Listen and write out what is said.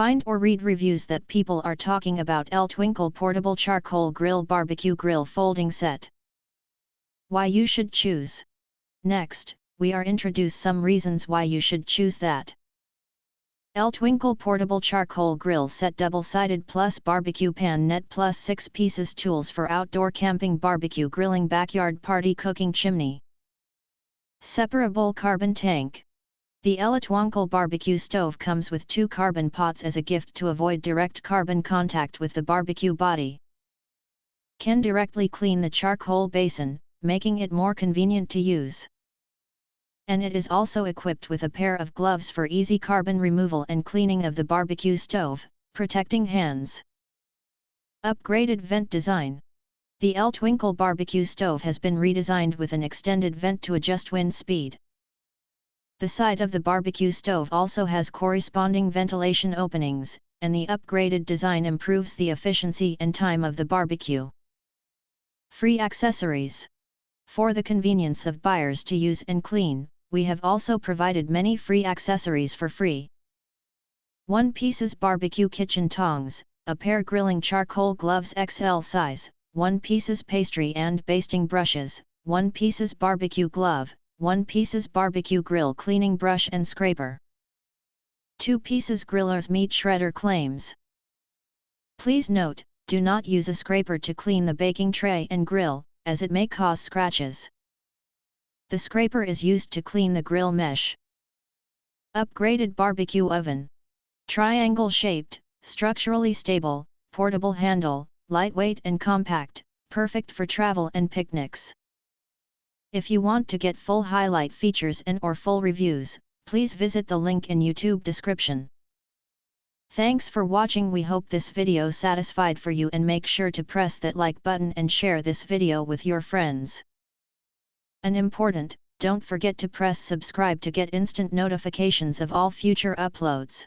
Find or read reviews that people are talking about Elletwinkle Portable Charcoal Grill Barbecue Grill Folding Set. Why you should choose. Next, we are introduce some reasons why you should choose that. Elletwinkle Portable Charcoal Grill Set Double-Sided plus Barbecue Pan Net plus 6 pieces Tools for outdoor camping, barbecue grilling, backyard party cooking, chimney. Separable carbon tank. The Elletwinkle barbecue stove comes with 2 carbon pots as a gift to avoid direct carbon contact with the barbecue body. Can directly clean the charcoal basin, making it more convenient to use. And it is also equipped with a pair of gloves for easy carbon removal and cleaning of the barbecue stove, protecting hands. Upgraded vent design. The Elletwinkle barbecue stove has been redesigned with an extended vent to adjust wind speed. The side of the barbecue stove also has corresponding ventilation openings, and the upgraded design improves the efficiency and time of the barbecue. Free accessories. For the convenience of buyers to use and clean, we have also provided many free accessories for free. 1 pieces barbecue kitchen tongs, a pair grilling charcoal gloves XL size, 1 pieces pastry and basting brushes, 1 pieces barbecue glove, 1 pieces barbecue grill cleaning brush and scraper. 2 pieces griller's meat shredder claims. Please note, do not use a scraper to clean the baking tray and grill, as it may cause scratches. The scraper is used to clean the grill mesh. Upgraded barbecue oven. Triangle shaped, structurally stable, portable handle, lightweight and compact, perfect for travel and picnics. If you want to get full highlight features and or full reviews, please visit the link in YouTube description. Thanks for watching. We hope this video satisfied for you, and make sure to press that like button and share this video with your friends. And important, don't forget to press subscribe to get instant notifications of all future uploads.